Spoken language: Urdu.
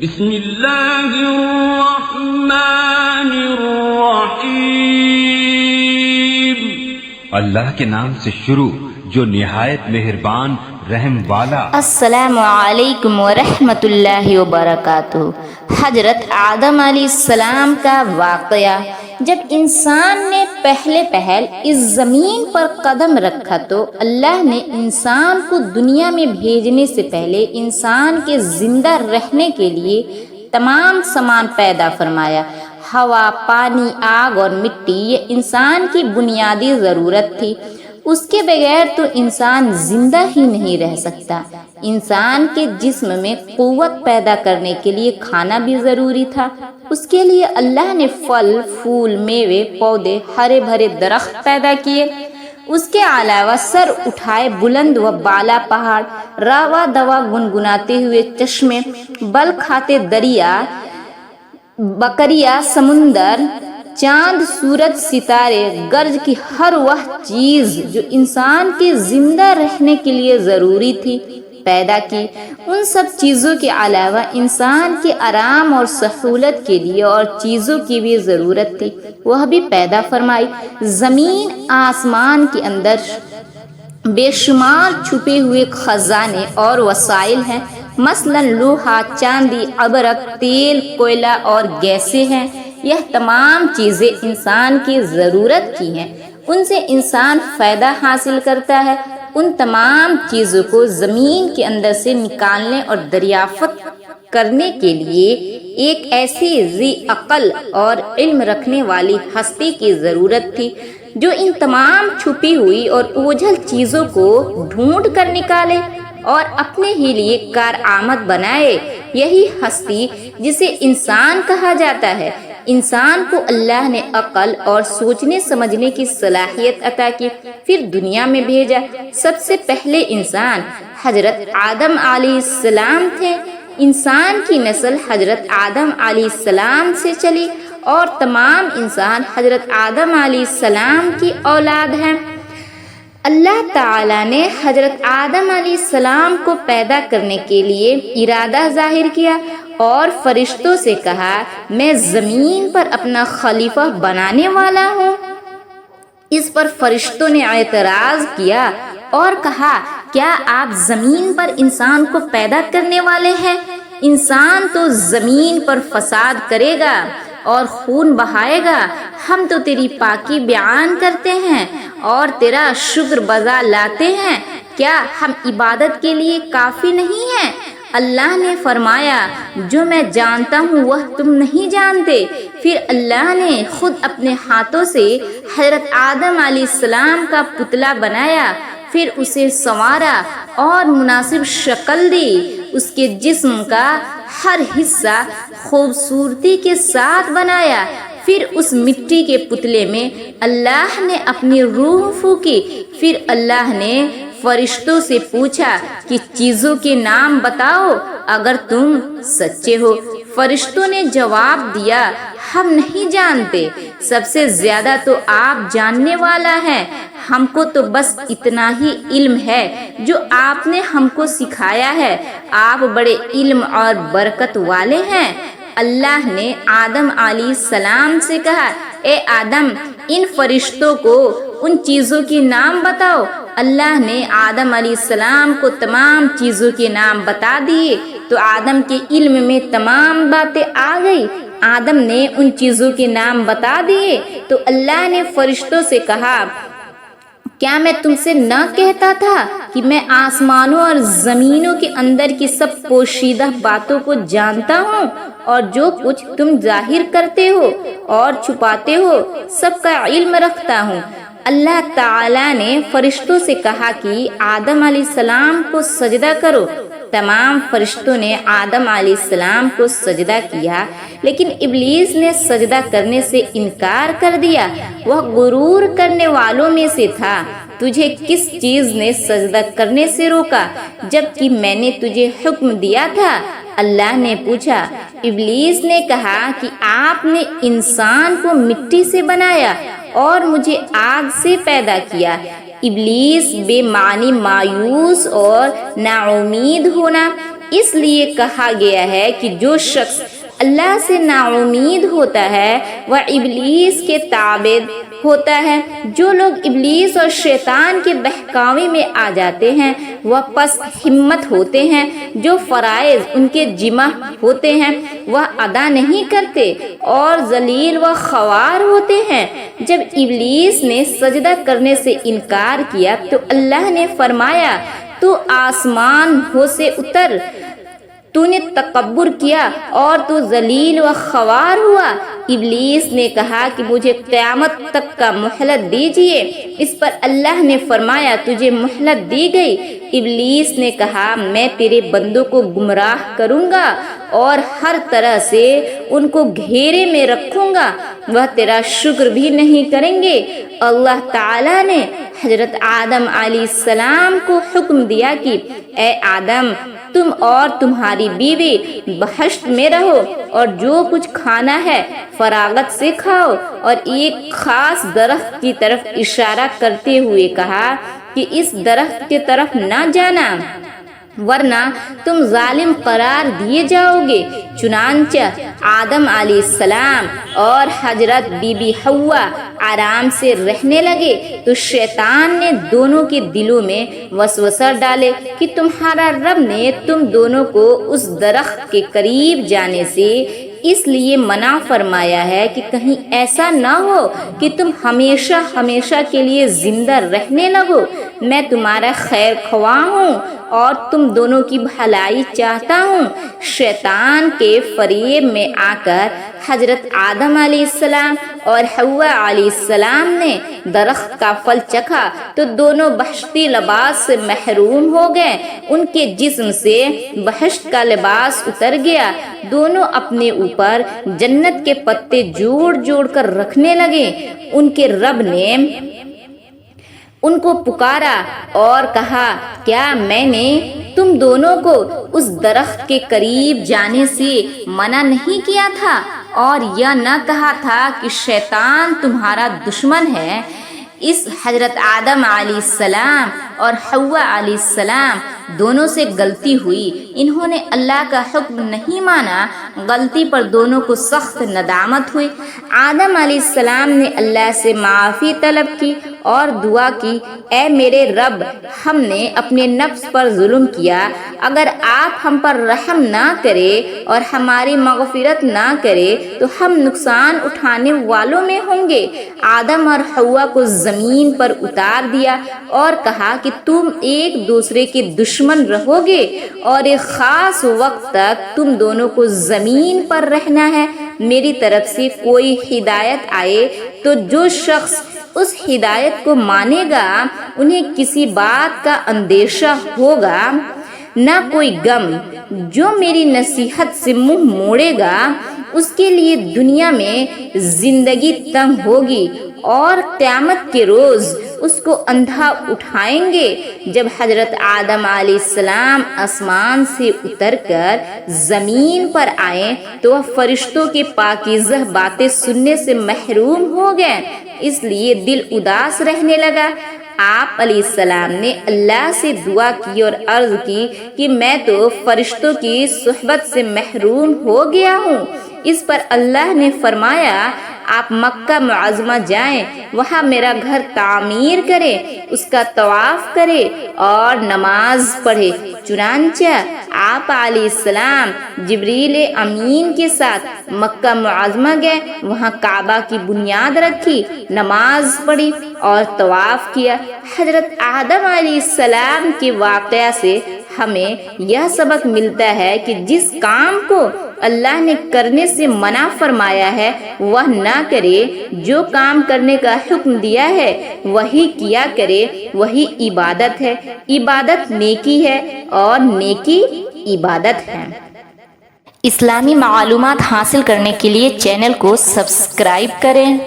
بسم اللہ الرحمن الرحیم۔ اللہ کے نام سے شروع جو نہایت مہربان رحم والا۔ السلام علیکم ورحمۃ اللہ وبرکاتہ۔ حضرت آدم علیہ السلام کا واقعہ۔ جب انسان نے پہل اس زمین پر قدم رکھا تو اللہ نے انسان کو دنیا میں بھیجنے سے پہلے انسان کے زندہ رہنے کے لیے تمام سامان پیدا فرمایا۔ ہوا، پانی، آگ اور مٹی یہ انسان کی بنیادی ضرورت تھی۔ اس کے بغیر تو انسان زندہ ہی نہیں رہ سکتا۔ انسان کے جسم میں قوت پیدا کرنے کے لیے کھانا بھی ضروری تھا۔ اس کے لیے اللہ نے پھل، پھول، میوے، پودے، ہرے بھرے درخت پیدا کیے۔ اس کے علاوہ سر اٹھائے بلند و بالا پہاڑ، روا دوا گنگناتے ہوئے چشمے، بل کھاتے دریا، بکریا، سمندر، چاند، سورج، ستارے، گرج کی ہر وہ چیز جو انسان کے زندہ رہنے کے لیے ضروری تھی پیدا کی۔ ان سب چیزوں کے علاوہ انسان کے آرام اور سہولت کے لیے اور چیزوں کی بھی ضرورت تھی، وہ بھی پیدا فرمائی۔ زمین آسمان کے اندر بے شمار چھپے ہوئے خزانے اور وسائل ہیں، مثلا لوہا، چاندی، ابرق، تیل، کوئلہ اور گیسیں ہیں۔ یہ تمام چیزیں انسان کی ضرورت کی ہیں، ان سے انسان فائدہ حاصل کرتا ہے۔ ان تمام چیزوں کو زمین کے اندر سے نکالنے اور دریافت کرنے کے لیے ایک ایسی ذی عقل اور علم رکھنے والی ہستی کی ضرورت تھی جو ان تمام چھپی ہوئی اور اوجھل چیزوں کو ڈھونڈ کر نکالے اور اپنے ہی لیے کارآمد بنائے۔ یہی ہستی جسے انسان کہا جاتا ہے۔ انسان کو اللہ نے عقل اور سوچنے سمجھنے کی صلاحیت عطا کی، پھر دنیا میں بھیجا۔ سب سے پہلے انسان حضرت آدم علیہ السلام تھے۔ انسان کی نسل حضرت آدم علیہ السلام سے چلی اور تمام انسان حضرت آدم علیہ السلام کی اولاد ہیں۔ اللہ تعالیٰ نے حضرت آدم علیہ السلام کو پیدا کرنے کے لیے ارادہ ظاہر کیا اور فرشتوں سے کہا، میں زمین پر اپنا خلیفہ بنانے والا ہوں۔ اس پر فرشتوں نے اعتراض کیا اور کہا، کیا آپ زمین پر انسان کو پیدا کرنے والے ہیں؟ انسان تو زمین پر فساد کرے گا اور خون بہائے گا۔ ہم تو تیری پاکی بیان کرتے ہیں اور تیرا شکر بجا لاتے ہیں، کیا ہم عبادت کے لیے کافی نہیں ہیں؟ اللہ نے فرمایا، جو میں جانتا ہوں وہ تم نہیں جانتے۔ پھر اللہ نے خود اپنے ہاتھوں سے حضرت آدم علیہ السلام کا پتلا بنایا، پھر اسے سنوارا اور مناسب شکل دی۔ اس کے جسم کا ہر حصہ خوبصورتی کے ساتھ بنایا۔ پھر اس مٹی کے پتلے میں اللہ نے اپنی روح پھونکی۔ پھر اللہ نے فرشتوں سے پوچھا کہ چیزوں کے نام بتاؤ اگر تم سچے ہو۔ فرشتوں نے جواب دیا، ہم نہیں جانتے، سب سے زیادہ تو آپ جاننے والا ہیں۔ ہم کو تو بس اتنا ہی علم ہے جو آپ نے ہم کو سکھایا ہے۔ آپ بڑے علم اور برکت والے ہیں۔ اللہ نے آدم علیہ السلام سے کہا، اے آدم، ان فرشتوں کو ان چیزوں کے نام بتاؤ۔ اللہ نے آدم علیہ السلام کو تمام چیزوں کے نام بتا دیے تو آدم کے علم میں تمام باتیں آ گئی۔ آدم نے ان چیزوں کے نام بتا دیے تو اللہ نے فرشتوں سے کہا، کیا میں تم سے نہ کہتا تھا کہ میں آسمانوں اور زمینوں کے اندر کی سب پوشیدہ باتوں کو جانتا ہوں اور جو کچھ تم ظاہر کرتے ہو اور چھپاتے ہو سب کا علم رکھتا ہوں۔ اللہ تعالیٰ نے فرشتوں سے کہا کہ آدم علیہ السلام کو سجدہ کرو۔ تمام فرشتوں نے آدم علیہ السلام کو سجدہ کیا، لیکن ابلیس نے سجدہ کرنے سے انکار کر دیا۔ وہ غرور کرنے والوں میں سے تھا۔ تجھے کس چیز نے سجدہ کرنے سے روکا جبکہ میں نے تجھے حکم دیا تھا؟ اللہ نے پوچھا۔ ابلیس نے کہا کہ آپ نے انسان کو مٹی سے بنایا اور مجھے آگ سے پیدا کیا۔ ابلیس بے معنی مایوس اور نا امید ہونا اس لیے کہا گیا ہے کہ جو شخص اللہ سے نا امید ہوتا ہے وہ ابلیس کے تابع ہوتا ہے۔ جو لوگ ابلیس اور شیطان کے بہکاوے میں آ جاتے ہیں وہ پست ہمت ہوتے ہیں۔ جو فرائض ان کے ذمہ ہوتے ہیں وہ ادا نہیں کرتے اور ذلیل و خوار ہوتے ہیں۔ جب ابلیس نے سجدہ کرنے سے انکار کیا تو اللہ نے فرمایا تو آسمان ہو سے اتر، تو نے تکبر کیا اور تو ذلیل و خوار ہوا۔ ابلیس نے کہا کہ مجھے قیامت تک کا مہلت دیجیے۔ اس پر اللہ نے فرمایا تجھے مہلت دی گئی۔ ابلیس نے کہا میں تیرے بندوں کو گمراہ کروں گا اور ہر طرح سے ان کو گھیرے میں رکھوں گا، وہ تیرا شکر بھی نہیں کریں گے۔ اللہ تعالیٰ نے حضرت آدم علیہ السلام کو حکم دیا کہ اے آدم تم اور تمہاری بیوی بہشت میں رہو اور جو کچھ کھانا ہے فراغت سے کھاؤ، اور ایک خاص درخت کی طرف اشارہ کرتے ہوئے کہا کہ اس درخت کی طرف نہ جانا ورنہ تم ظالم قرار دیے جاؤ گے۔ چنانچہ آدم علیہ السلام اور حضرت بی بی حوا آرام سے رہنے لگے تو شیطان نے دونوں کے دلوں میں وسوسہ ڈالے کہ تمہارا رب نے تم دونوں کو اس درخت کے قریب جانے سے اس لیے منع فرمایا ہے کہ کہیں ایسا نہ ہو کہ تم ہمیشہ ہمیشہ کے لیے زندہ رہنے لگو۔ میں تمہارا خیر خواہ ہوں اور تم دونوں کی بھلائی چاہتا ہوں۔ شیطان کے فریب میں آ کر حضرت آدم علیہ السلام اور حوا علیہ السلام نے درخت کا پھل چکھا تو دونوں بہشتی لباس سے محروم ہو گئے۔ ان کے جسم سے بہشت کا لباس اتر گیا۔ دونوں اپنے اوپر جنت کے پتے جوڑ جوڑ کر رکھنے لگے۔ ان کے رب نے ان کو پکارا اور کہا کیا میں نے تم دونوں کو اس درخت کے قریب جانے سے منع نہیں کیا تھا اور یہ نہ کہا تھا کہ شیطان تمہارا دشمن ہے؟ اس حضرت آدم علیہ السلام اور حوا علیہ السلام دونوں سے غلطی ہوئی، انہوں نے اللہ کا حکم نہیں مانا، غلطی پر دونوں کو سخت ندامت ہوئی۔ آدم علیہ السلام نے اللہ سے معافی طلب کی اور دعا کی اے میرے رب، ہم نے اپنے نفس پر ظلم کیا، اگر آپ ہم پر رحم نہ کرے اور ہماری مغفرت نہ کرے تو ہم نقصان اٹھانے والوں میں ہوں گے۔ آدم اور حوا کو زمین پر اتار دیا اور کہا کہ تم ایک دوسرے کے دشمن رہو گے اور ایک خاص وقت تک تم دونوں کو زمین پر رہنا ہے۔ میری طرف سے کوئی ہدایت آئے تو جو شخص اس ہدایت کو مانے گا انہیں کسی بات کا اندیشہ ہوگا نہ کوئی غم، جو میری نصیحت سے منہ موڑے گا اس کے لیے دنیا میں زندگی تنگ ہوگی اور قیامت کے روز اس کو اندھا اٹھائیں گے۔ جب حضرت آدم علیہ السلام آسمان سے اتر کر زمین پر آئے تو وہ فرشتوں کے پاکیزہ باتیں سننے سے محروم ہو گئے، اس لیے دل اداس رہنے لگا۔ آپ علیہ السلام نے اللہ سے دعا کی اور عرض کی کہ میں تو فرشتوں کی صحبت سے محروم ہو گیا ہوں۔ اس پر اللہ نے فرمایا آپ مکہ معظمہ جائیں، وہاں میرا گھر تعمیر کریں، اس کا طواف کریں اور نماز پڑھیں۔ چنانچہ آپ علیہ السلام جبریل امین کے ساتھ مکہ معظمہ گئے، وہاں کعبہ کی بنیاد رکھی، نماز پڑھی اور طواف کیا۔ حضرت آدم علیہ السلام کے واقعہ سے ہمیں یہ سبق ملتا ہے کہ جس کام کو اللہ نے کرنے سے منع فرمایا ہے وہ نہ کرے، جو کام کرنے کا حکم دیا ہے وہی کیا کرے، وہی عبادت ہے۔ عبادت نیکی ہے اور نیکی عبادت ہے۔ اسلامی معلومات حاصل کرنے کے لیے چینل کو سبسکرائب کریں۔